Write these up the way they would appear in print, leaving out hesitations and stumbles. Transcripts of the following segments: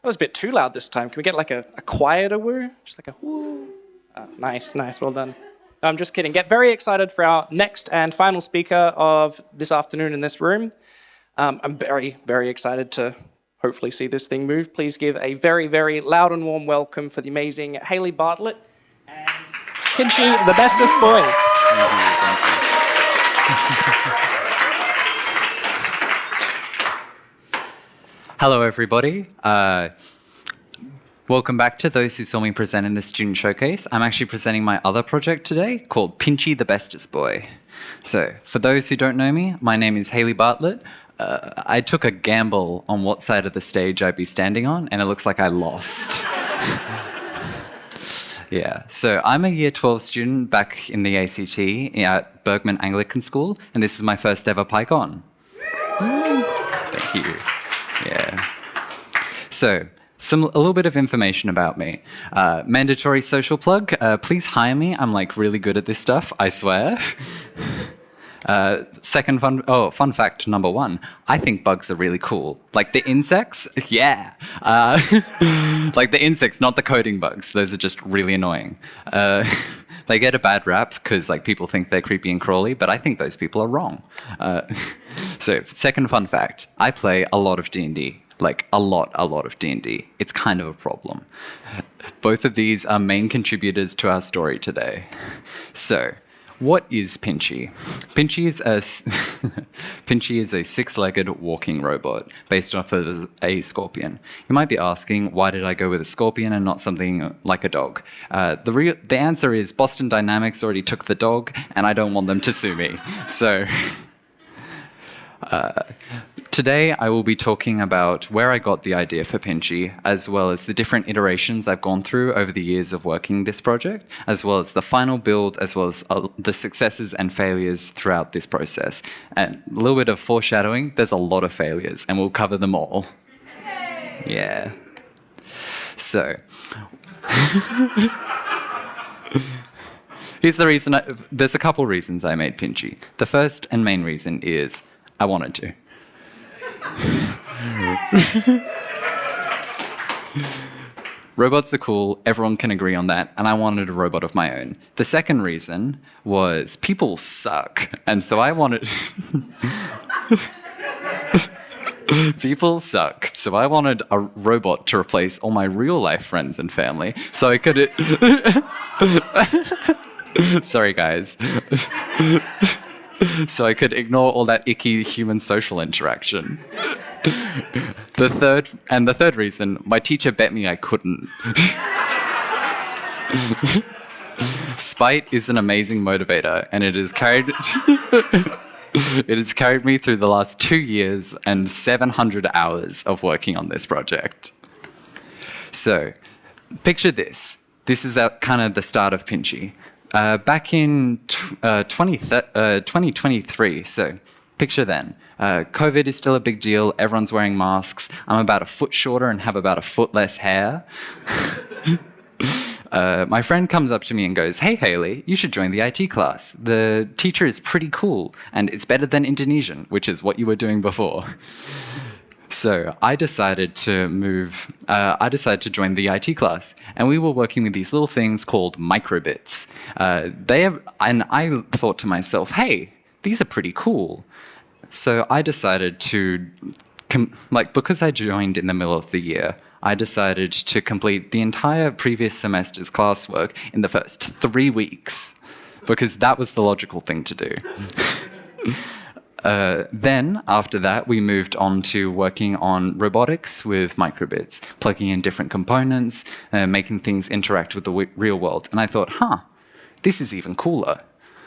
That was a bit too loud this time. Can we get like a quieter woo? Just like a woo. Oh, nice, well done. No, I'm just kidding. Get very excited for our next and final speaker of this afternoon in this room. I'm very, very excited to hopefully see this thing move. Please give a very, very loud and warm welcome for the amazing Hailey Bartlett and Pinchy, the bestest boy. Hello, everybody. Welcome back to those who saw me present in the Student Showcase. I'm actually presenting my other project today called Pinchy, the bestest boy. So, for those who don't know me, my name is Hailey Bartlett. I took a gamble on what side of the stage I'd be standing on, and it looks like I lost. Yeah, so I'm a Year 12 student back in the ACT at Bergman Anglican School, and this is my first ever PyCon. Thank you. Yeah. So, a little bit of information about me. Mandatory social plug. Please hire me. I'm like really good at this stuff, I swear. Fun fact number one. I think bugs are really cool. Like the insects, yeah. Like the insects, not the coding bugs. Those are just really annoying. They get a bad rap because like people think they're creepy and crawly, but I think those people are wrong. So second fun fact, I play a lot of D&D. Like a lot of D&D. It's kind of a problem. Both of these are main contributors to our story today. So, what is Pinchy? Pinchy is a six-legged walking robot based off of a scorpion. You might be asking, why did I go with a scorpion and not something like a dog? The answer is Boston Dynamics already took the dog, and I don't want them to sue me. So, today I will be talking about where I got the idea for Pinchy, as well as the different iterations I've gone through over the years of working this project, as well as the final build, as well as the successes and failures throughout this process. And a little bit of foreshadowing, there's a lot of failures, and we'll cover them all. Yeah. So, here's the reason. There's a couple reasons I made Pinchy. The first and main reason is I wanted to. Robots are cool, everyone can agree on that, and I wanted a robot of my own. The second reason was people suck, and so I wanted... People suck, so I wanted a robot to replace all my real-life friends and family, so I could... Sorry, guys. So I could ignore all that icky human social interaction. The third reason, my teacher bet me I couldn't. Spite is an amazing motivator, and it has carried me through the last 2 years and 700 hours of working on this project. So, picture this. This is kind of the start of Pinchy. Back in 2023, so picture then. COVID is still a big deal, everyone's wearing masks, I'm about a foot shorter and have about a foot less hair. My friend comes up to me and goes, "Hey Hailey, you should join the IT class. The teacher is pretty cool, and it's better than Indonesian, which is what you were doing before." So I decided to join the IT class, and we were working with these little things called microbits. And I thought to myself, hey, these are pretty cool. So I decided to, because I joined in the middle of the year, I decided to complete the entire previous semester's classwork in the first 3 weeks, because that was the logical thing to do. Then, after that, we moved on to working on robotics with microbits, plugging in different components, making things interact with the real world. And I thought, this is even cooler.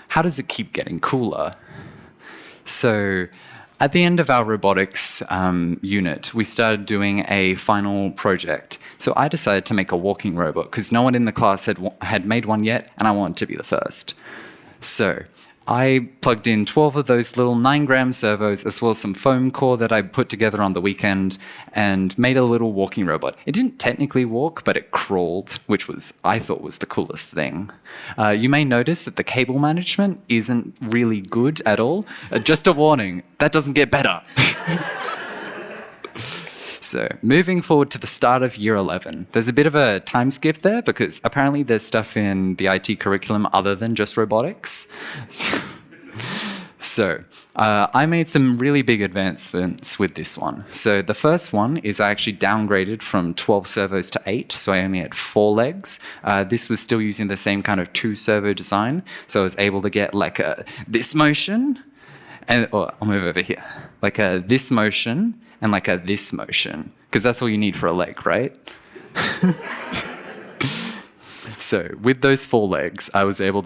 How does it keep getting cooler? So, at the end of our robotics unit, we started doing a final project. So I decided to make a walking robot, because no one in the class had made one yet, and I wanted to be the first. So I plugged in 12 of those little 9-gram servos, as well as some foam core that I put together on the weekend, and made a little walking robot. It didn't technically walk, but it crawled, which I thought was the coolest thing. You may notice that the cable management isn't really good at all. Just a warning, that doesn't get better. So moving forward to the start of year 11, there's a bit of a time skip there because apparently there's stuff in the IT curriculum other than just robotics. So I made some really big advancements with this one. So the first one is I actually downgraded from 12 servos to 8, so I only had 4 legs. This was still using the same kind of 2 servo design, so I was able to get like this motion, and I'll move over here, like a this motion and like a this motion, because that's all you need for a leg, right? So with those 4 legs, I was able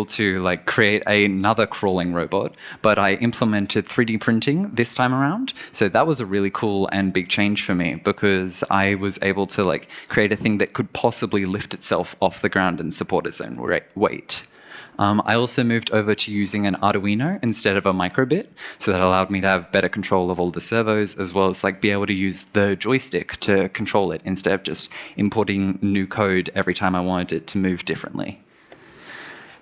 to like create another crawling robot, but I implemented 3D printing this time around. So that was a really cool and big change for me because I was able to like create a thing that could possibly lift itself off the ground and support its own weight. I also moved over to using an Arduino instead of a microbit, so that allowed me to have better control of all the servos, as well as like be able to use the joystick to control it instead of just importing new code every time I wanted it to move differently.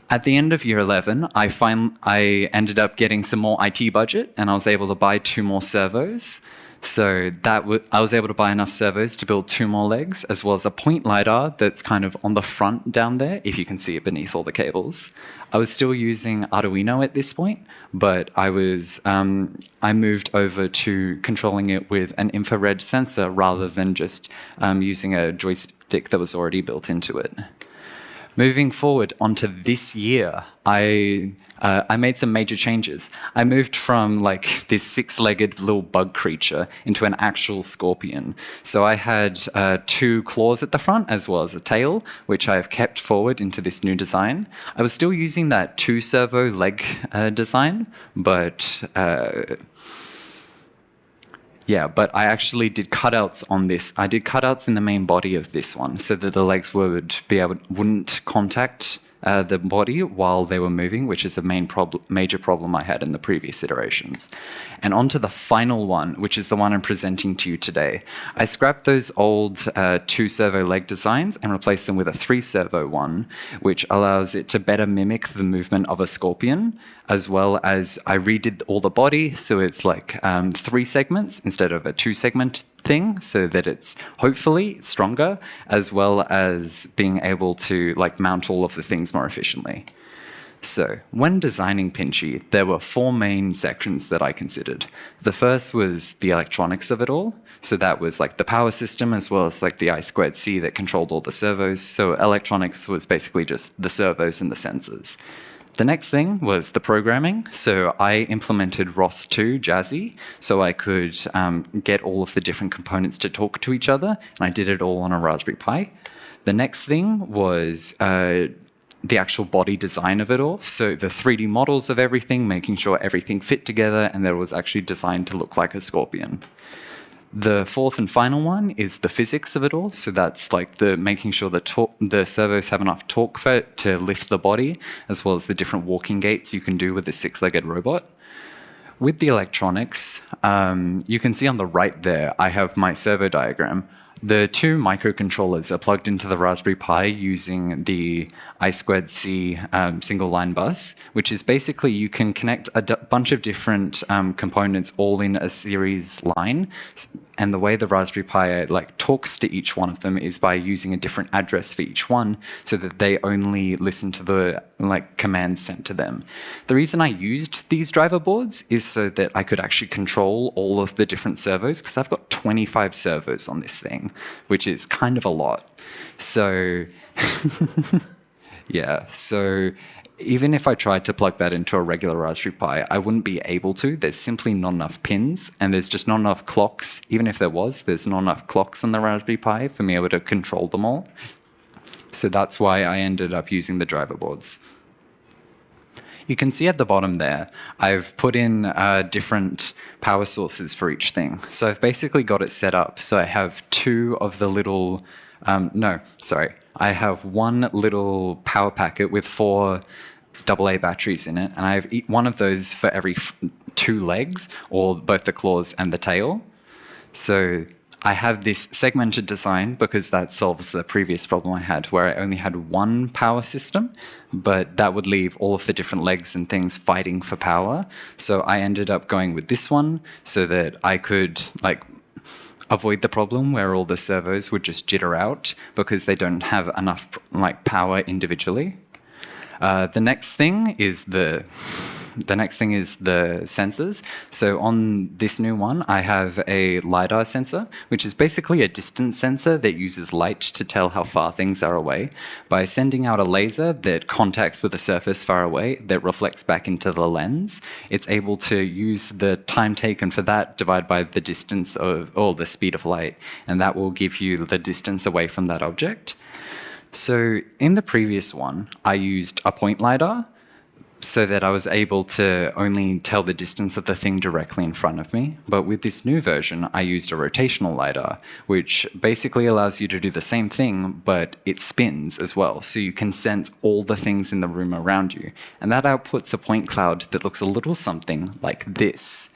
At the end of year 11, I ended up getting some more IT budget, and I was able to buy 2 more servos. So I was able to buy enough servos to build 2 more legs, as well as a point LiDAR that's kind of on the front down there, if you can see it beneath all the cables. I was still using Arduino at this point, but I moved over to controlling it with an infrared sensor rather than just using a joystick that was already built into it. Moving forward onto this year, I made some major changes. I moved from like this 6-legged little bug creature into an actual scorpion. So I had 2 claws at the front as well as a tail, which I have kept forward into this new design. I was still using that 2-servo leg design, but but I actually did cutouts on this. I did cutouts in the main body of this one so that the legs wouldn't contact the body while they were moving, which is a major problem I had in the previous iterations. And onto the final one, which is the one I'm presenting to you today. I scrapped those old 2-servo leg designs and replaced them with a 3-servo one, which allows it to better mimic the movement of a scorpion, as well as I redid all the body, so it's like 3 segments instead of a 2-segment thing, so that it's hopefully stronger, as well as being able to like mount all of the things more efficiently. So when designing Pinchy, there were 4 main sections that I considered. The first was the electronics of it all. So that was like the power system as well as like the I2C that controlled all the servos. So electronics was basically just the servos and the sensors. The next thing was the programming. So I implemented ROS2 Jazzy so I could get all of the different components to talk to each other, and I did it all on a Raspberry Pi. The next thing was the actual body design of it all. So the 3D models of everything, making sure everything fit together and that it was actually designed to look like a scorpion. The fourth and final one is the physics of it all. So that's like making sure the servos have enough torque for it to lift the body, as well as the different walking gaits you can do with the 6-legged robot. With the electronics, you can see on the right there, I have my servo diagram. The 2 microcontrollers are plugged into the Raspberry Pi using the I2C single line bus, which is basically you can connect a bunch of different components all in a series line. And the way the Raspberry Pi like talks to each one of them is by using a different address for each one, so that they only listen to the like commands sent to them. The reason I used these driver boards is so that I could actually control all of the different servos, because I've got 25 servos on this thing, which is kind of a lot. So yeah, so even if I tried to plug that into a regular Raspberry Pi, I wouldn't be able to. There's simply not enough pins, and there's just not enough clocks. Even if there was, there's not enough clocks on the Raspberry Pi for me able to control them all. So that's why I ended up using the driver boards. You can see at the bottom there, I've put in different power sources for each thing. So I've basically got it set up so I have 2 of the little, I have 1 little power packet with 4 AA batteries in it, and I have one of those for every 2 legs, or both the claws and the tail. So I have this segmented design because that solves the previous problem I had, where I only had one power system, but that would leave all of the different legs and things fighting for power. So I ended up going with this one so that I could avoid the problem where all the servos would just jitter out because they don't have enough power individually. The next thing is the sensors. So on this new one, I have a LiDAR sensor, which is basically a distance sensor that uses light to tell how far things are away by sending out a laser that contacts with a surface far away that reflects back into the lens. It's able to use the time taken for that divided by the distance or the speed of light, and that will give you the distance away from that object. So in the previous one, I used a point LiDAR so that I was able to only tell the distance of the thing directly in front of me. But with this new version, I used a rotational LiDAR, which basically allows you to do the same thing, but it spins as well. So you can sense all the things in the room around you. And that outputs a point cloud that looks a little something like this.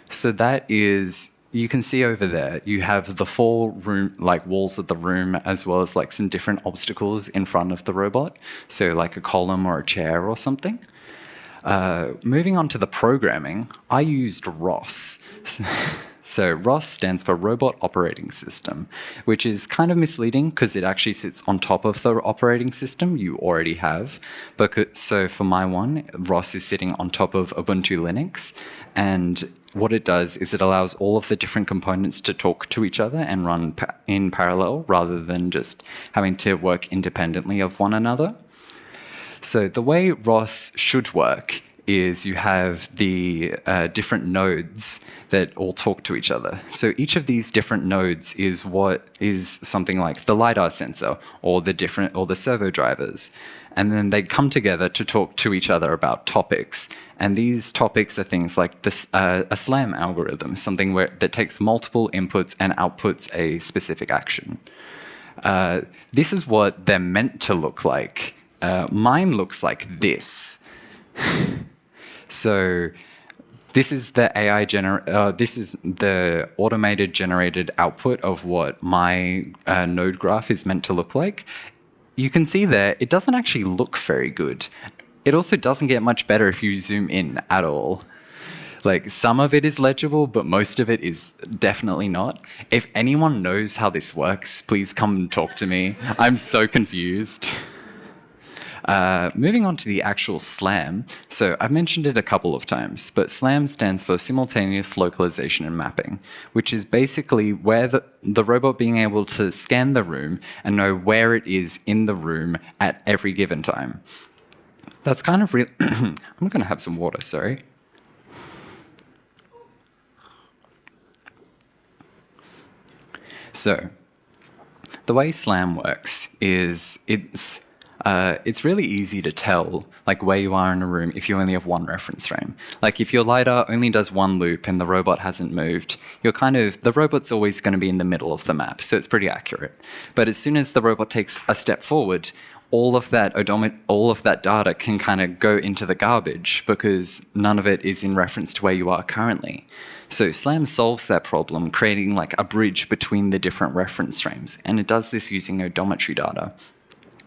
So that is... You can see over there, you have the four walls of the room, as well as some different obstacles in front of the robot. So a column or a chair or something. Moving on to the programming, I used ROS. So ROS stands for Robot Operating System, which is kind of misleading because it actually sits on top of the operating system you already have. So for my one, ROS is sitting on top of Ubuntu Linux, and what it does is it allows all of the different components to talk to each other and run in parallel rather than just having to work independently of one another. So the way ROS should work is you have the different nodes that all talk to each other. So each of these different nodes is what is something like the LiDAR sensor or the servo drivers. And then they come together to talk to each other about topics. And these topics are things like this, a SLAM algorithm, something that takes multiple inputs and outputs a specific action. This is what they're meant to look like. Mine looks like this. So this is the this is the automated generated output of what my node graph is meant to look like. You can see there, it doesn't actually look very good. It also doesn't get much better if you zoom in at all. Some of it is legible, but most of it is definitely not. If anyone knows how this works, please come and talk to me. I'm so confused. Moving on to the actual SLAM. So I've mentioned it a couple of times, but SLAM stands for Simultaneous Localization and Mapping, which is basically where the robot being able to scan the room and know where it is in the room at every given time. That's kind of real. I'm going to have some water, sorry. So the way SLAM works is it's really easy to tell where you are in a room if you only have one reference frame. If your LiDAR only does one loop and the robot hasn't moved, the robot's always going to be in the middle of the map, so it's pretty accurate. But as soon as the robot takes a step forward, all of that data can kind of go into the garbage because none of it is in reference to where you are currently. So SLAM solves that problem, creating a bridge between the different reference frames, and it does this using odometry data.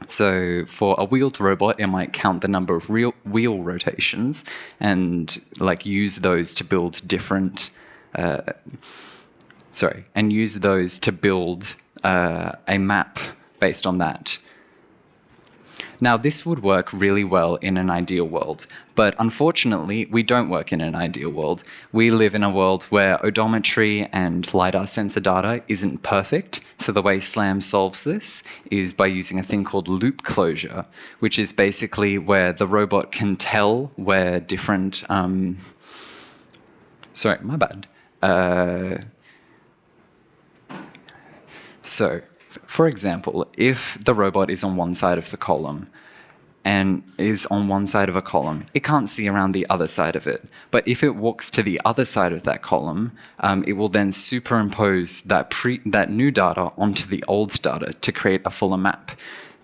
So for a wheeled robot, it might count the number of wheel rotations and use those to build different. Use those to build a map based on that. Now, this would work really well in an ideal world, but unfortunately, we don't work in an ideal world. We live in a world where odometry and LiDAR sensor data isn't perfect, so the way SLAM solves this is by using a thing called loop closure, which is basically where the robot can tell where different... sorry, my bad. So, for example, if the robot is on one side of the column and is on one side of a column, it can't see around the other side of it. But if it walks to the other side of that column, it will then superimpose that new data onto the old data to create a fuller map.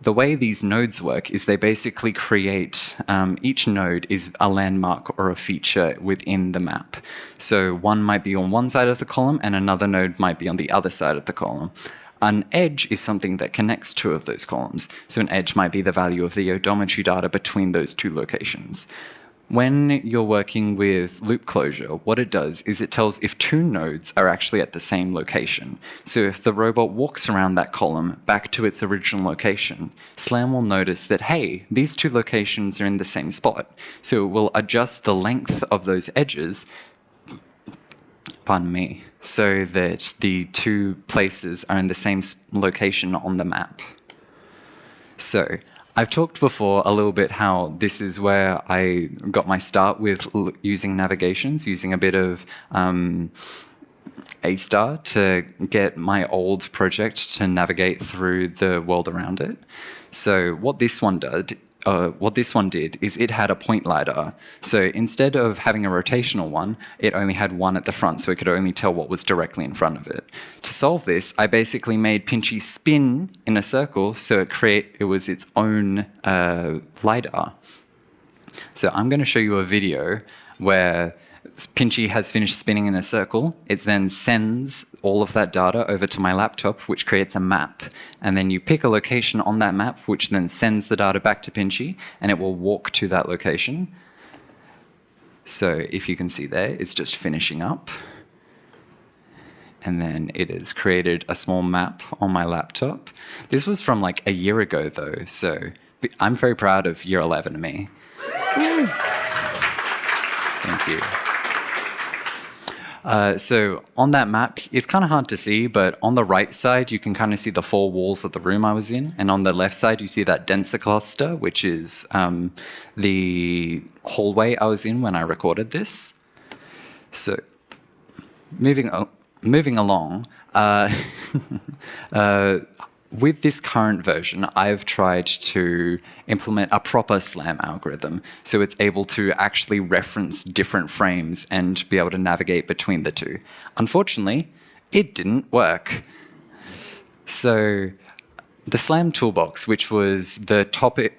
the way these nodes work is they basically create, each node is a landmark or a feature within the map. So one might be on one side of the column and another node might be on the other side of the column. An edge is something that connects two of those columns. So an edge might be the value of the odometry data between those two locations. When you're working with loop closure, what it does is it tells if two nodes are actually at the same location. So if the robot walks around that column back to its original location, SLAM will notice that, hey, these two locations are in the same spot. So it will adjust the length of those edges, pardon me, so that the two places are in the same location on the map. So I've talked before a little bit how this is where I got my start with using navigations, using a bit of A* to get my old project to navigate through the world around it. So what this one did is it had a point LiDAR. So instead of having a rotational one, it only had one at the front, so it could only tell what was directly in front of it. To solve this, I basically made Pinchy spin in a circle, so it was its own LiDAR. So I'm going to show you a video where Pinchy has finished spinning in a circle. It then sends all of that data over to my laptop, which creates a map. And then you pick a location on that map, which then sends the data back to Pinchy, and it will walk to that location. So if you can see there, it's just finishing up. And then it has created a small map on my laptop. This was from like a year ago, though, so I'm very proud of year 11 of me. Thank you. So on that map, it's kind of hard to see, but on the right side, you can kind of see the four walls of the room I was in. And on the left side, you see that denser cluster, which is the hallway I was in when I recorded this. So moving along, with this current version, I've tried to implement a proper SLAM algorithm, so it's able to actually reference different frames and be able to navigate between the two. Unfortunately, it didn't work. So the SLAM toolbox, which was the topic,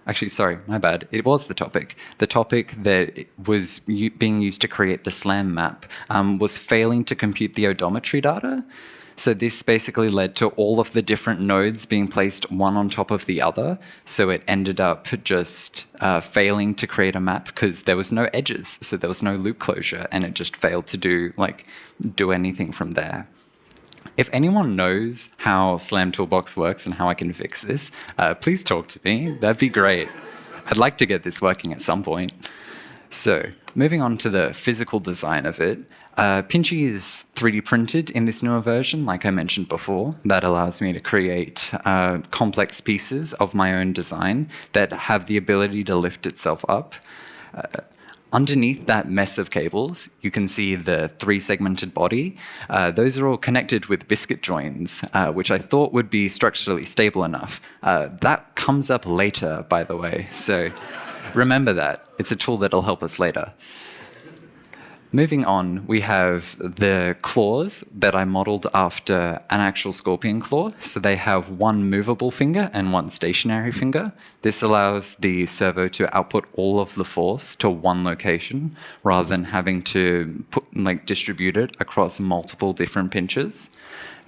actually, sorry, my bad. It was the topic. The topic that was being used to create the SLAM map was failing to compute the odometry data. So this basically led to all of the different nodes being placed one on top of the other. So it ended up just failing to create a map because there was no edges. So there was no loop closure, and it just failed to do anything from there. If anyone knows how SLAM Toolbox works and how I can fix this, please talk to me. That'd be great. I'd like to get this working at some point. So moving on to the physical design of it, Pinchy is 3D printed in this newer version, like I mentioned before. That allows me to create complex pieces of my own design that have the ability to lift itself up. Underneath that mess of cables, you can see the 3-segmented body. Those are all connected with biscuit joins, which I thought would be structurally stable enough. That comes up later, by the way, so remember that. It's a tool that'll help us later. Moving on, we have the claws that I modeled after an actual scorpion claw. So they have one movable finger and one stationary finger. This allows the servo to output all of the force to one location rather than having to distribute it across multiple different pinches.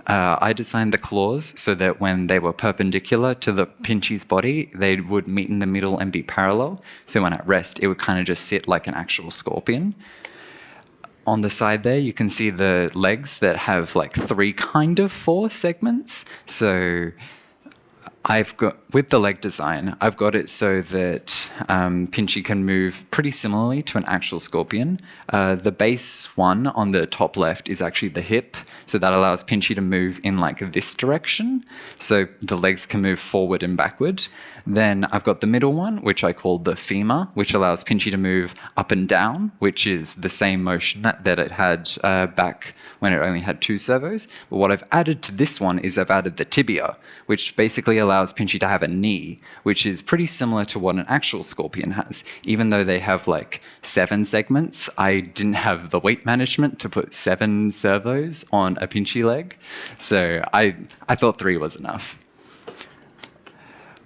I designed the claws so that when they were perpendicular to the Pinchy's body, they would meet in the middle and be parallel. So when at rest, it would kind of just sit like an actual scorpion. On the side there, you can see the legs that have 3 kind of 4 segments. So with the leg design, I've got it so that Pinchy can move pretty similarly to an actual scorpion. The base one on the top left is actually the hip, so that allows Pinchy to move in this direction. So the legs can move forward and backward. Then I've got the middle one, which I call the femur, which allows Pinchy to move up and down, which is the same motion that it had back when it only had 2 servos. But what I've added to this one is I've added the tibia, which basically allows Pinchy to have a knee, which is pretty similar to what an actual scorpion has. Even though they have 7 segments, I didn't have the weight management to put 7 servos on a Pinchy leg. So I thought 3 was enough.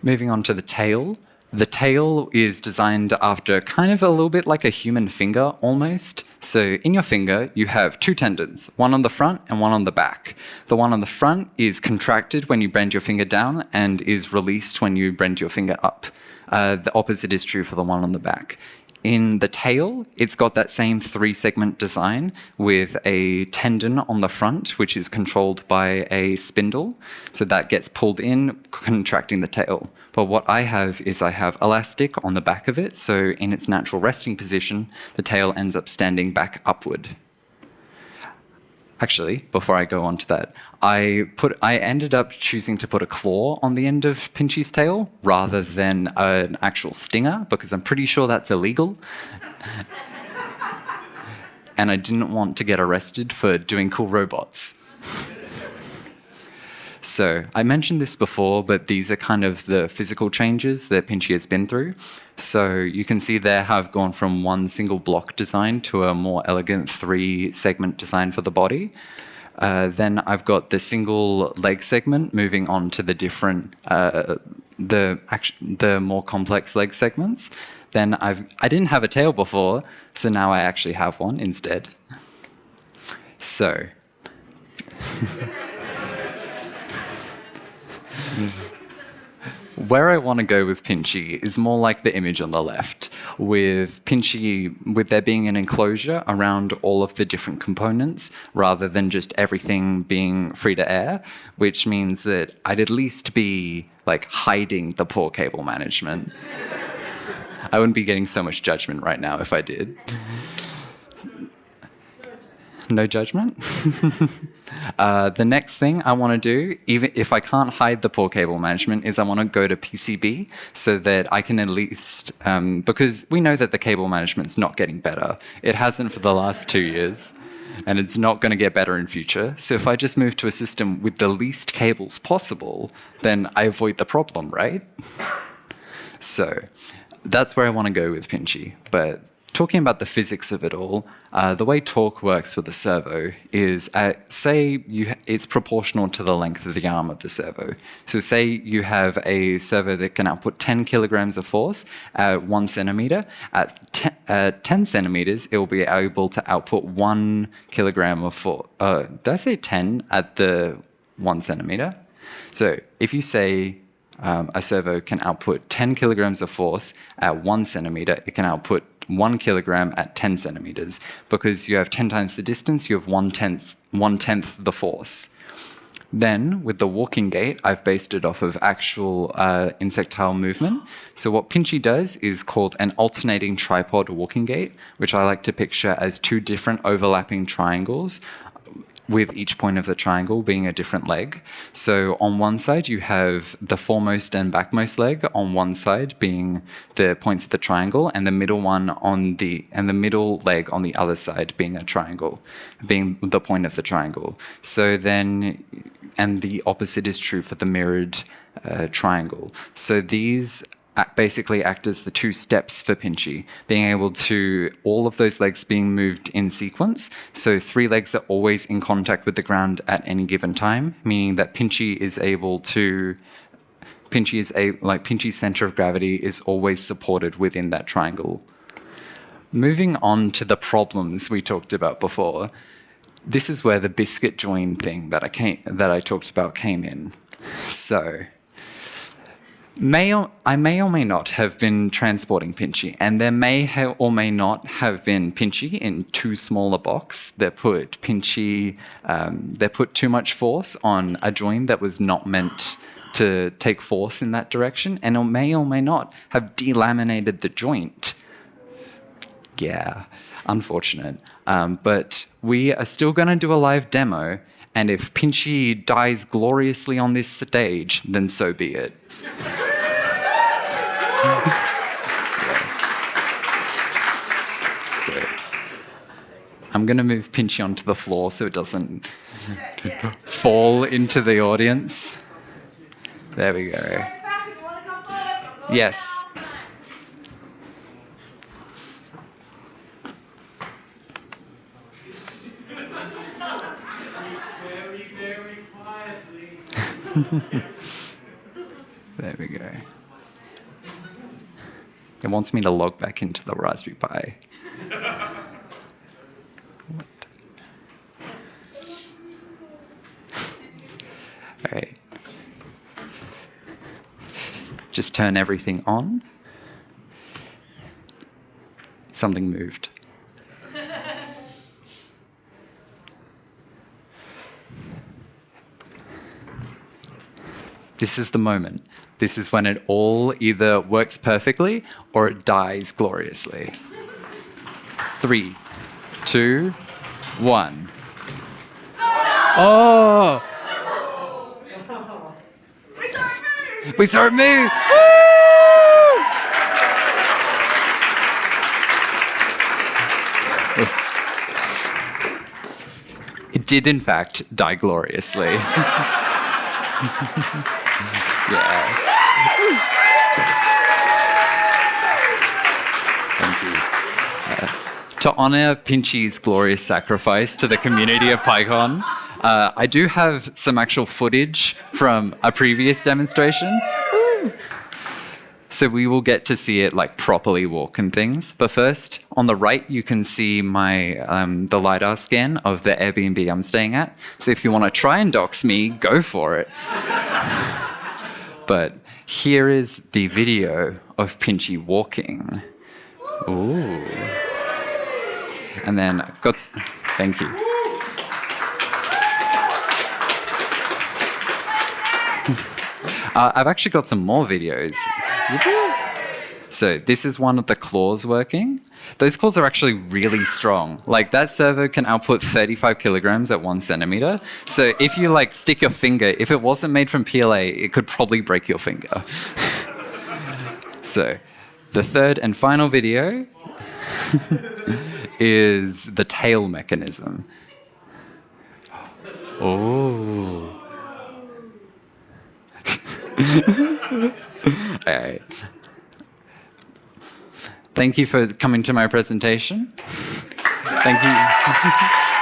Moving on to the tail. The tail is designed after kind of a little bit like a human finger almost. So in your finger, you have two tendons, one on the front and one on the back. The one on the front is contracted when you bend your finger down and is released when you bend your finger up. The opposite is true for the one on the back. In the tail, it's got that same 3-segment design with a tendon on the front, which is controlled by a spindle. So that gets pulled in, contracting the tail. But what I have is I have elastic on the back of it. So in its natural resting position, the tail ends up standing back upward. Actually, before I go on to that, I ended up choosing to put a claw on the end of Pinchy's tail rather than an actual stinger because I'm pretty sure that's illegal. And I didn't want to get arrested for doing cool robots. So I mentioned this before, but these are kind of the physical changes that Pinchy has been through. So you can see there how I've gone from one single block design to a more elegant 3-segment design for the body. Then I've got the single leg segment moving on to the different, the more complex leg segments. Then I didn't have a tail before, so now I actually have one instead. So. Where I want to go with Pinchy is more like the image on the left, with Pinchy, with there being an enclosure around all of the different components, rather than just everything being free to air, which means that I'd at least be like hiding the poor cable management. I wouldn't be getting so much judgment right now if I did. No judgment? The next thing I want to do, even if I can't hide the poor cable management, is I want to go to PCB so that I can at least, because we know that the cable management's not getting better. It hasn't for the last 2 years, and it's not going to get better in future. So if I just move to a system with the least cables possible, then I avoid the problem, right? So that's where I want to go with Pinchy. But talking about the physics of it all, the way torque works with the servo is, say it's proportional to the length of the arm of the servo. So say you have a servo that can output 10 kilograms of force at 1 centimeter. At 10 centimeters, it will be able to output 1 kilogram of force. Did I say 10 at the 1 centimeter? So if you say a servo can output 10 kilograms of force at 1 centimeter, it can output 1 kilogram at 10 centimeters. Because you have 10 times the distance, you have one-tenth the force. Then, with the walking gait, I've based it off of actual insectile movement. So what Pinchy does is called an alternating tripod walking gait, which I like to picture as 2 different overlapping triangles, with each point of the triangle being a different leg. So on one side, you have the foremost and backmost leg on one side being the points of the triangle, and the middle middle leg on the other side being a triangle, being the point of the triangle. So then, and the opposite is true for the mirrored triangle. So these basically act as the 2 steps for Pinchy, being able to, all of those legs being moved in sequence. So 3 legs are always in contact with the ground at any given time, meaning that Pinchy's center of gravity is always supported within that triangle. Moving on to the problems we talked about before, this is where the biscuit join thing that I talked about came in. So I may or may not have been transporting Pinchy, and there may or may not have been Pinchy in too small a box that put too much force on a join that was not meant to take force in that direction, and it may or may not have delaminated the joint. Yeah, unfortunate. But we are still going to do a live demo, and if Pinchy dies gloriously on this stage, then so be it. So I'm going to move Pinchy onto the floor so it doesn't fall into the audience. There we go. Yes. Very, very quietly. There we go. It wants me to log back into the Raspberry Pi. All right. Just turn everything on. Something moved. This is the moment. This is when it all either works perfectly or it dies gloriously. 3, 2, 1. Oh! We saw it move! Woo! Oops. It did, in fact, die gloriously. Yeah. Thank you. To honor Pinchy's glorious sacrifice to the community of PyCon, I do have some actual footage from a previous demonstration. So we will get to see it like properly walk and things. But first, on the right, you can see my the LiDAR scan of the Airbnb I'm staying at. So if you want to try and dox me, go for it. But here is the video of Pinchy walking. Ooh. And then thank you. I've actually got some more videos. So this is one of the claws working. Those claws are actually really strong. Like that servo can output 35 kilograms at 1 centimeter. So if you like stick your finger, if it wasn't made from PLA, it could probably break your finger. So the third and final video is the tail mechanism. Oh. All right. Thank you for coming to my presentation. Thank you.